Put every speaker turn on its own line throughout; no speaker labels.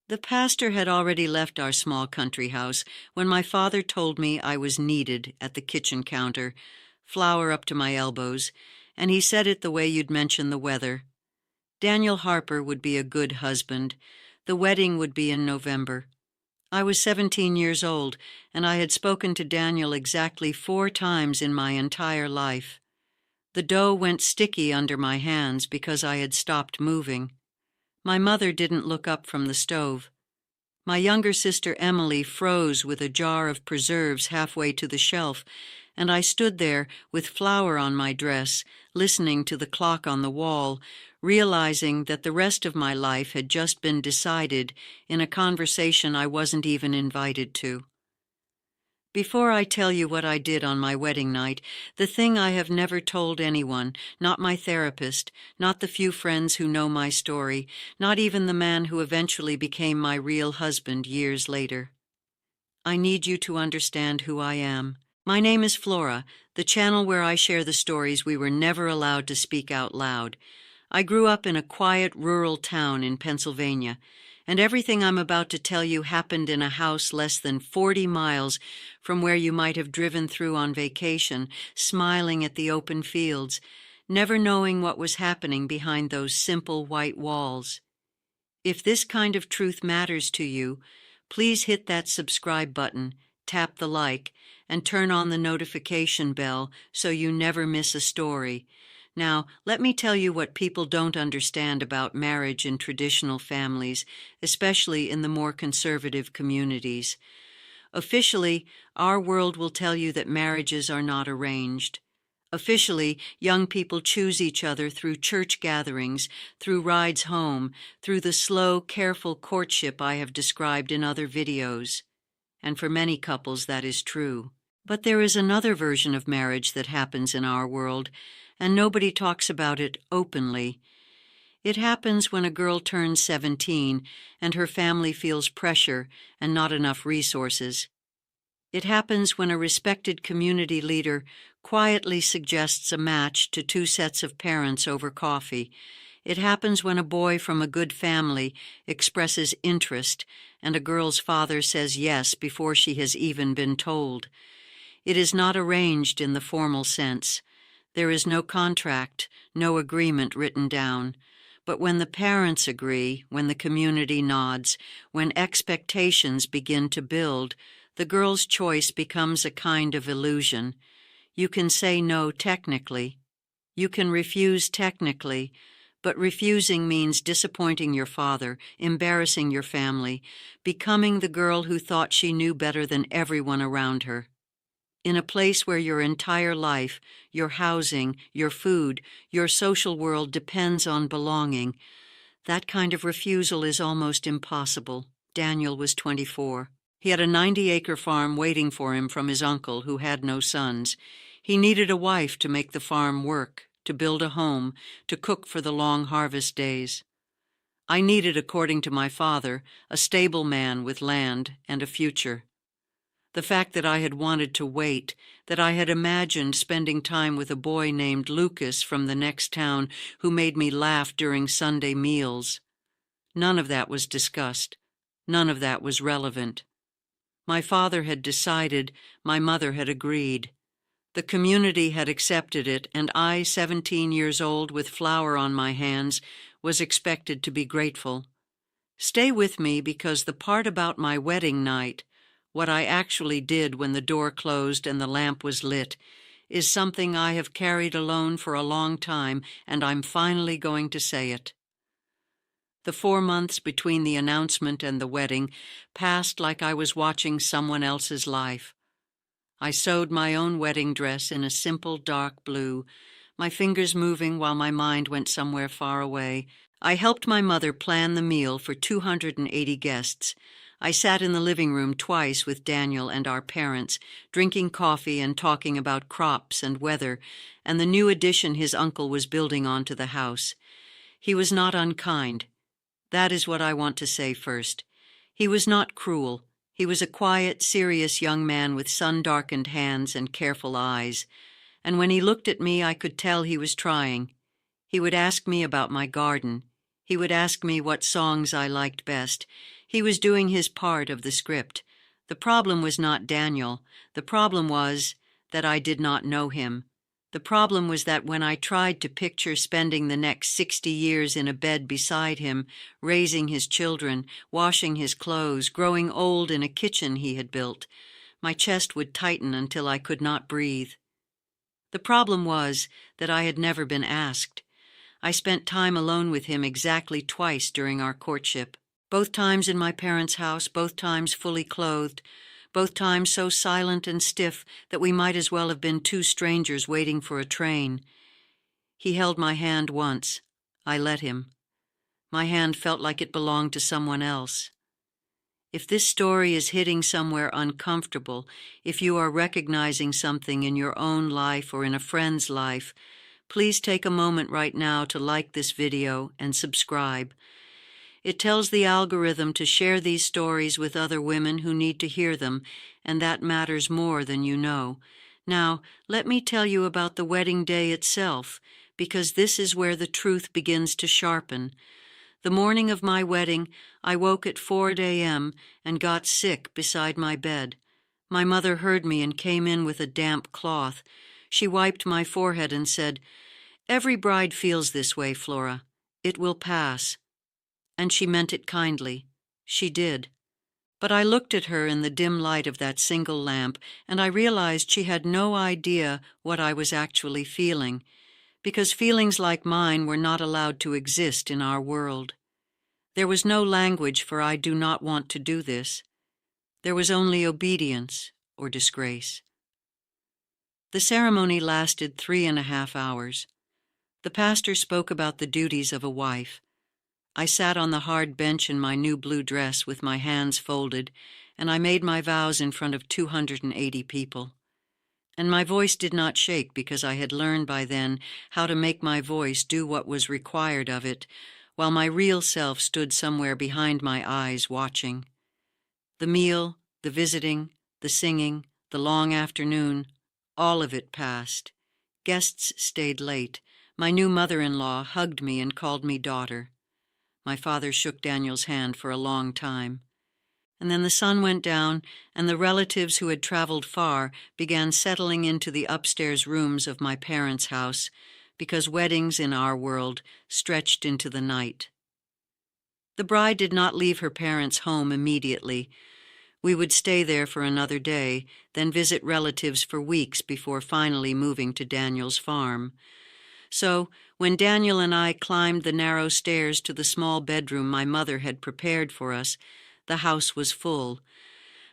The pastor had already left our small country house when my father told me I was needed at the kitchen counter, flour up to my elbows, and he said it the way you'd mention the weather. Daniel Harper would be a good husband. The wedding would be in November. I was 17 years old, and I had spoken to Daniel exactly 4 times in my entire life. The dough went sticky under my hands because I had stopped moving. My mother didn't look up from the stove. My younger sister Emily froze with a jar of preserves halfway to the shelf, and I stood there with flour on my dress, listening to the clock on the wall, realizing that the rest of my life had just been decided in a conversation I wasn't even invited to. Before I tell you what I did on my wedding night, the thing I have never told anyone, not my therapist, not the few friends who know my story, not even the man who eventually became my real husband years later. I need you to understand who I am. My name is Flora, the channel where I share the stories we were never allowed to speak out loud. I grew up in a quiet rural town in Pennsylvania, and everything I'm about to tell you happened in a house less than 40 miles from where you might have driven through on vacation, smiling at the open fields, never knowing what was happening behind those simple white walls. If this kind of truth matters to you, please hit that subscribe button, tap the like, and turn on the notification bell so you never miss a story. Now, let me tell you what people don't understand about marriage in traditional families, especially in the more conservative communities. Officially, our world will tell you that marriages are not arranged. Officially, young people choose each other through church gatherings, through rides home, through the slow, careful courtship I have described in other videos. And for many couples, that is true. But there is another version of marriage that happens in our world, and nobody talks about it openly. It happens when a girl turns 17 and her family feels pressure and not enough resources. It happens when a respected community leader quietly suggests a match to 2 sets of parents over coffee. It happens when a boy from a good family expresses interest and a girl's father says yes before she has even been told. It is not arranged in the formal sense. There is no contract, no agreement written down. But when the parents agree, when the community nods, when expectations begin to build, the girl's choice becomes a kind of illusion. You can say no technically. You can refuse technically, but refusing means disappointing your father, embarrassing your family, becoming the girl who thought she knew better than everyone around her. In a place where your entire life, your housing, your food, your social world depends on belonging, that kind of refusal is almost impossible. Daniel was 24. He had a 90-acre farm waiting for him from his uncle, who had no sons. He needed a wife to make the farm work, to build a home, to cook for the long harvest days. I needed, according to my father, a stable man with land and a future. The fact that I had wanted to wait, that I had imagined spending time with a boy named Lucas from the next town who made me laugh during Sunday meals. None of that was discussed. None of that was relevant. My father had decided, my mother had agreed. The community had accepted it, and I, 17 years old with flour on my hands, was expected to be grateful. Stay with me because the part about my wedding night, what I actually did when the door closed and the lamp was lit, is something I have carried alone for a long time, and I'm finally going to say it. The 4 months between the announcement and the wedding passed like I was watching someone else's life. I sewed my own wedding dress in a simple dark blue, my fingers moving while my mind went somewhere far away. I helped my mother plan the meal for 280 guests. I sat in the living room twice with Daniel and our parents, drinking coffee and talking about crops and weather, and the new addition his uncle was building onto the house. He was not unkind. That is what I want to say first. He was not cruel. He was a quiet, serious young man with sun-darkened hands and careful eyes. And when he looked at me, I could tell he was trying. He would ask me about my garden. He would ask me what songs I liked best. He was doing his part of the script. The problem was not Daniel. The problem was that I did not know him. The problem was that when I tried to picture spending the next 60 years in a bed beside him, raising his children, washing his clothes, growing old in a kitchen he had built, my chest would tighten until I could not breathe. The problem was that I had never been asked. I spent time alone with him exactly twice during our courtship. Both times in my parents' house, both times fully clothed, both times so silent and stiff that we might as well have been two strangers waiting for a train. He held my hand once. I let him. My hand felt like it belonged to someone else. If this story is hitting somewhere uncomfortable, if you are recognizing something in your own life or in a friend's life, please take a moment right now to like this video and subscribe. It tells the algorithm to share these stories with other women who need to hear them, and that matters more than you know. Now, let me tell you about the wedding day itself, because this is where the truth begins to sharpen. The morning of my wedding, I woke at 4 a.m. and got sick beside my bed. My mother heard me and came in with a damp cloth. She wiped my forehead and said, "Every bride feels this way, Flora. It will pass." And she meant it kindly. She did. But I looked at her in the dim light of that single lamp, and I realized she had no idea what I was actually feeling, because feelings like mine were not allowed to exist in our world. There was no language for "I do not want to do this." There was only obedience or disgrace. The ceremony lasted 3.5 hours. The pastor spoke about the duties of a wife. I sat on the hard bench in my new blue dress with my hands folded, and I made my vows in front of 280 people. And my voice did not shake because I had learned by then how to make my voice do what was required of it, while my real self stood somewhere behind my eyes watching. The meal, the visiting, the singing, the long afternoon, all of it passed. Guests stayed late. My new mother-in-law hugged me and called me daughter. My father shook Daniel's hand for a long time. And then the sun went down, and the relatives who had traveled far began settling into the upstairs rooms of my parents' house, because weddings in our world stretched into the night. The bride did not leave her parents' home immediately. We would stay there for another day, then visit relatives for weeks before finally moving to Daniel's farm. So, when Daniel and I climbed the narrow stairs to the small bedroom my mother had prepared for us, the house was full.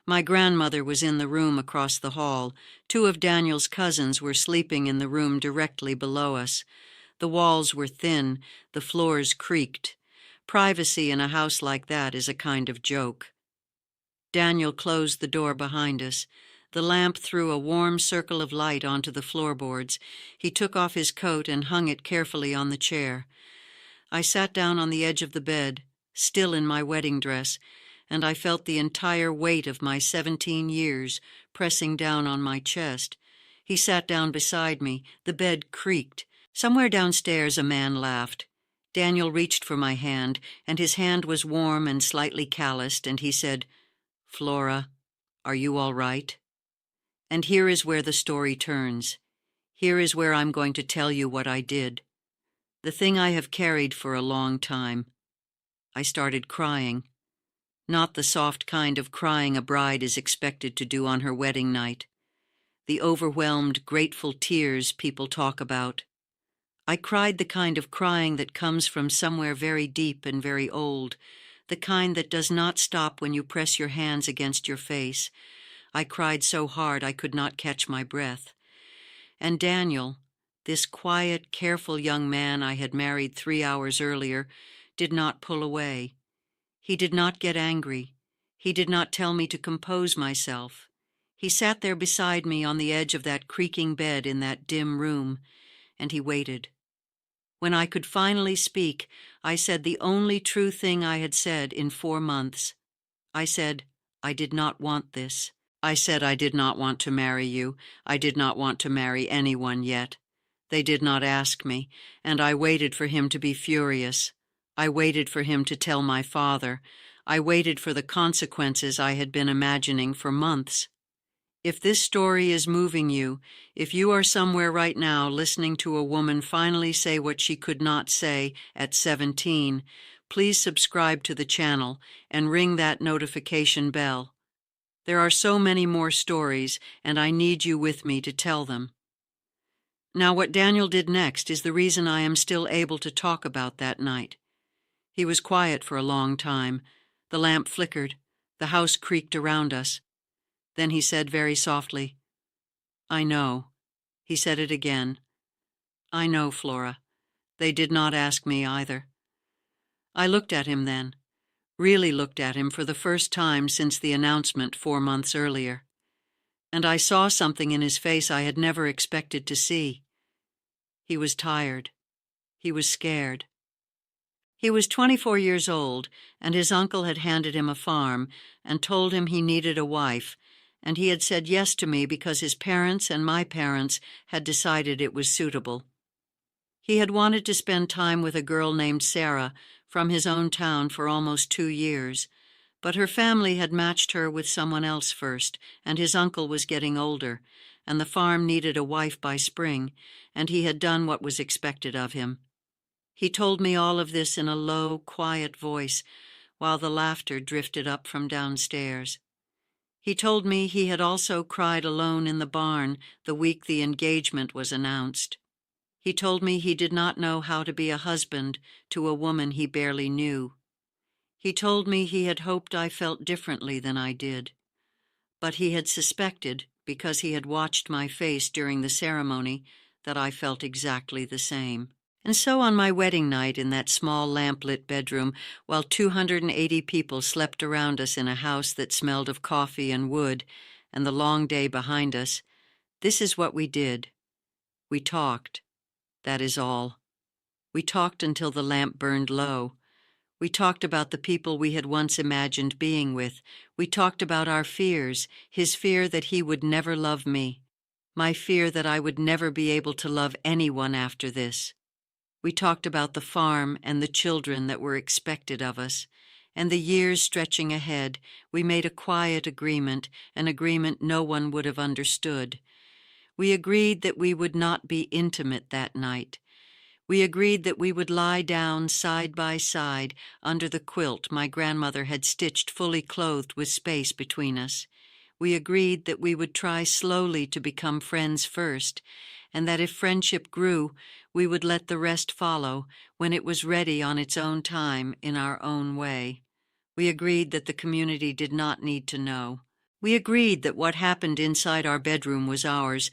My grandmother was in the room across the hall. 2 of Daniel's cousins were sleeping in the room directly below us. The walls were thin, the floors creaked. Privacy in a house like that is a kind of joke. Daniel closed the door behind us. The lamp threw a warm circle of light onto the floorboards. He took off his coat and hung it carefully on the chair. I sat down on the edge of the bed, still in my wedding dress, and I felt the entire weight of my 17 years pressing down on my chest. He sat down beside me. The bed creaked. Somewhere downstairs a man laughed. Daniel reached for my hand, and his hand was warm and slightly calloused, and he said, "Flora, are you all right?" And here is where the story turns. Here is where I'm going to tell you what I did. The thing I have carried for a long time. I started crying. Not the soft kind of crying a bride is expected to do on her wedding night. The overwhelmed, grateful tears people talk about. I cried the kind of crying that comes from somewhere very deep and very old, the kind that does not stop when you press your hands against your face. I cried so hard I could not catch my breath. And Daniel, this quiet, careful young man I had married 3 hours earlier, did not pull away. He did not get angry. He did not tell me to compose myself. He sat there beside me on the edge of that creaking bed in that dim room, and he waited. When I could finally speak, I said the only true thing I had said in 4 months. I said, I did not want this. I said I did not want to marry you. I did not want to marry anyone yet. They did not ask me, and I waited for him to be furious. I waited for him to tell my father. I waited for the consequences I had been imagining for months. If this story is moving you, if you are somewhere right now listening to a woman finally say what she could not say at 17, please subscribe to the channel and ring that notification bell. There are so many more stories, and I need you with me to tell them. Now, what Daniel did next is the reason I am still able to talk about that night. He was quiet for a long time. The lamp flickered. The house creaked around us. Then he said very softly, "I know." He said it again. "I know, Flora. They did not ask me either." I looked at him then, really looked at him for the first time since the announcement 4 months earlier. And I saw something in his face I had never expected to see. He was tired. He was scared. He was 24 years old, and his uncle had handed him a farm and told him he needed a wife, and he had said yes to me because his parents and my parents had decided it was suitable. He had wanted to spend time with a girl named Sarah from his own town for almost 2 years, but her family had matched her with someone else first, and his uncle was getting older, and the farm needed a wife by spring, and he had done what was expected of him. He told me all of this in a low, quiet voice, while the laughter drifted up from downstairs. He told me he had also cried alone in the barn the week the engagement was announced. He told me he did not know how to be a husband to a woman he barely knew. He told me he had hoped I felt differently than I did, but he had suspected, because he had watched my face during the ceremony, that I felt exactly the same. And so on my wedding night in that small lamp-lit bedroom, while 280 people slept around us in a house that smelled of coffee and wood, and the long day behind us, this is what we did. We talked. That is all. We talked until the lamp burned low. We talked about the people we had once imagined being with. We talked about our fears, his fear that he would never love me, my fear that I would never be able to love anyone after this. We talked about the farm and the children that were expected of us, and the years stretching ahead. We made a quiet agreement, an agreement no one would have understood. We agreed that we would not be intimate that night. We agreed that we would lie down side by side under the quilt my grandmother had stitched fully clothed with space between us. We agreed that we would try slowly to become friends first, and that if friendship grew, we would let the rest follow when it was ready on its own time in our own way. We agreed that the community did not need to know. We agreed that what happened inside our bedroom was ours.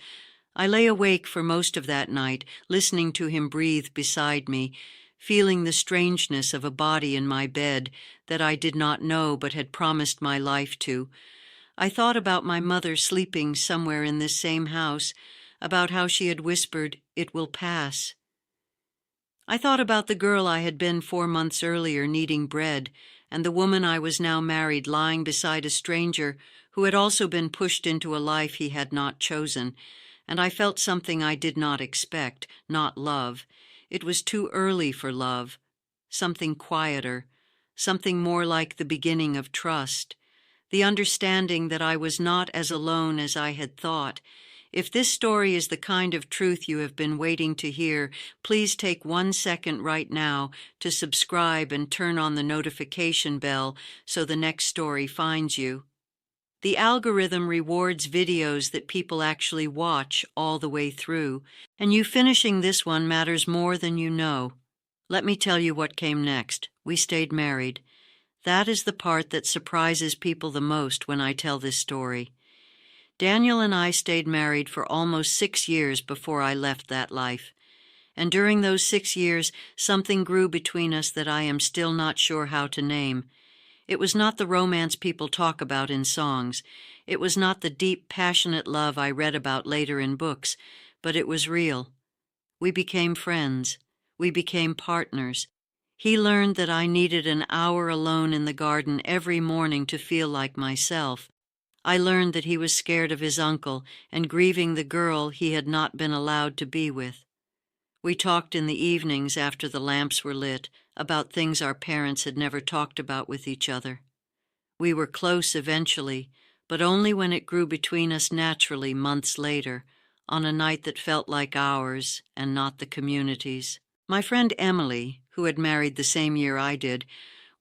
I lay awake for most of that night, listening to him breathe beside me, feeling the strangeness of a body in my bed that I did not know but had promised my life to. I thought about my mother sleeping somewhere in this same house, about how she had whispered, "It will pass." I thought about the girl I had been 4 months earlier needing bread, and the woman I was now married lying beside a stranger who had also been pushed into a life he had not chosen, and I felt something I did not expect, not love. It was too early for love. Something quieter, something more like the beginning of trust, the understanding that I was not as alone as I had thought. If this story is the kind of truth you have been waiting to hear, please take 1 second right now to subscribe and turn on the notification bell so the next story finds you. The algorithm rewards videos that people actually watch all the way through, and you finishing this one matters more than you know. Let me tell you what came next. We stayed married. That is the part that surprises people the most when I tell this story. Daniel and I stayed married for almost 6 years before I left that life, and during those 6 years something grew between us that I am still not sure how to name. It was not the romance people talk about in songs. It was not the deep, passionate love I read about later in books, but it was real. We became friends. We became partners. He learned that I needed an hour alone in the garden every morning to feel like myself. I learned that he was scared of his uncle and grieving the girl he had not been allowed to be with. We talked in the evenings after the lamps were lit about things our parents had never talked about with each other. We were close eventually, but only when it grew between us naturally months later, on a night that felt like ours and not the community's. My friend Emily, who had married the same year I did,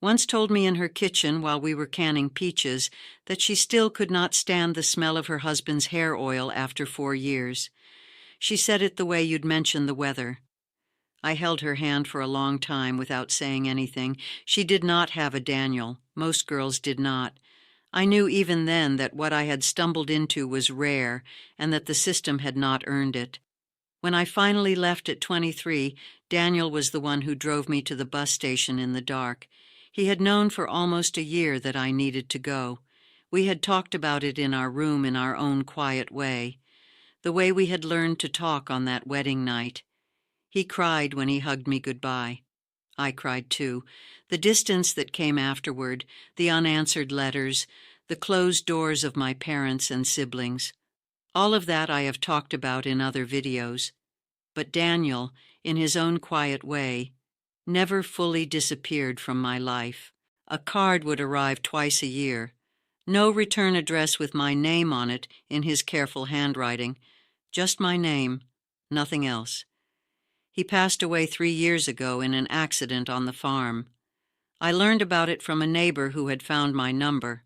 once told me in her kitchen while we were canning peaches that she still could not stand the smell of her husband's hair oil after 4 years. She said it the way you'd mention the weather. I held her hand for a long time without saying anything. She did not have a Daniel. Most girls did not. I knew even then that what I had stumbled into was rare and that the system had not earned it. When I finally left at 23, Daniel was the one who drove me to the bus station in the dark. He had known for almost a year that I needed to go. We had talked about it in our room in our own quiet way, the way we had learned to talk on that wedding night. He cried when he hugged me goodbye. I cried too. The distance that came afterward, the unanswered letters, the closed doors of my parents and siblings. All of that I have talked about in other videos. But Daniel, in his own quiet way, never fully disappeared from my life. A card would arrive twice a year. No return address with my name on it in his careful handwriting. Just my name, nothing else. He passed away 3 years ago in an accident on the farm. I learned about it from a neighbor who had found my number.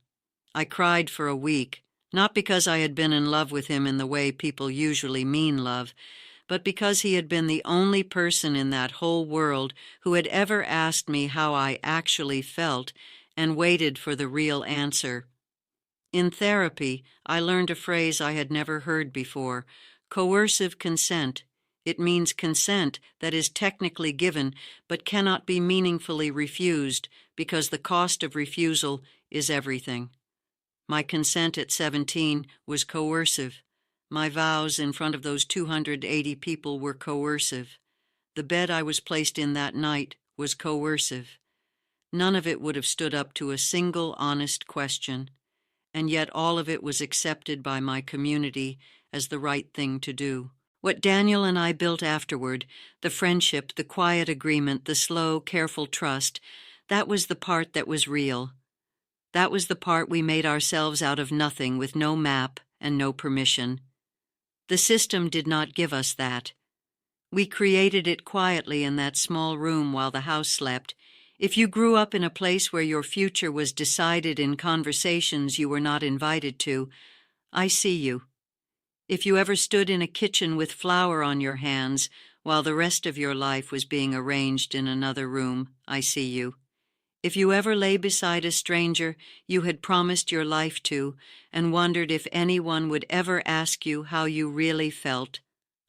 I cried for a week, not because I had been in love with him in the way people usually mean love, but because he had been the only person in that whole world who had ever asked me how I actually felt and waited for the real answer. In therapy, I learned a phrase I had never heard before: coercive consent. It means consent that is technically given but cannot be meaningfully refused because the cost of refusal is everything. My consent at 17 was coercive. My vows in front of those 280 people were coercive. The bed I was placed in that night was coercive. None of it would have stood up to a single honest question, and yet all of it was accepted by my community as the right thing to do. What Daniel and I built afterward, the friendship, the quiet agreement, the slow, careful trust, that was the part that was real. That was the part we made ourselves out of nothing with no map and no permission. The system did not give us that. We created it quietly in that small room while the house slept. If you grew up in a place where your future was decided in conversations you were not invited to, I see you. If you ever stood in a kitchen with flour on your hands while the rest of your life was being arranged in another room, I see you. If you ever lay beside a stranger you had promised your life to and wondered if anyone would ever ask you how you really felt,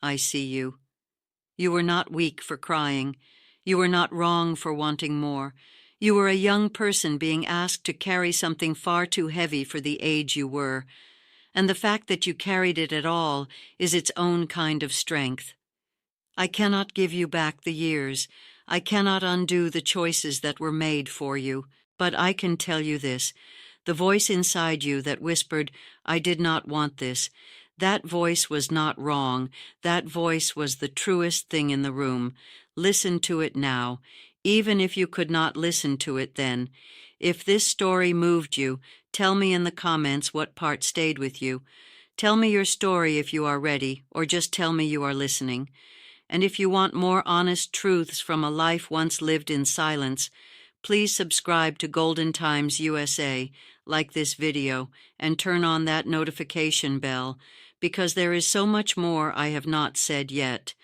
I see you. You were not weak for crying. You were not wrong for wanting more. You were a young person being asked to carry something far too heavy for the age you were, and the fact that you carried it at all is its own kind of strength. I cannot give you back the years. I cannot undo the choices that were made for you, but I can tell you this. The voice inside you that whispered, "I did not want this," that voice was not wrong. That voice was the truest thing in the room. Listen to it now, even if you could not listen to it then. If this story moved you, tell me in the comments what part stayed with you. Tell me your story if you are ready, or just tell me you are listening. And if you want more honest truths from a life once lived in silence, please subscribe to Golden Times USA, like this video, and turn on that notification bell, because there is so much more I have not said yet.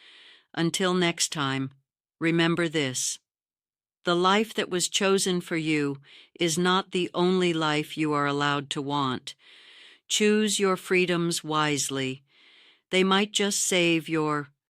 Until next time, remember this. The life that was chosen for you is not the only life you are allowed to want. Choose your freedoms wisely. They might just save your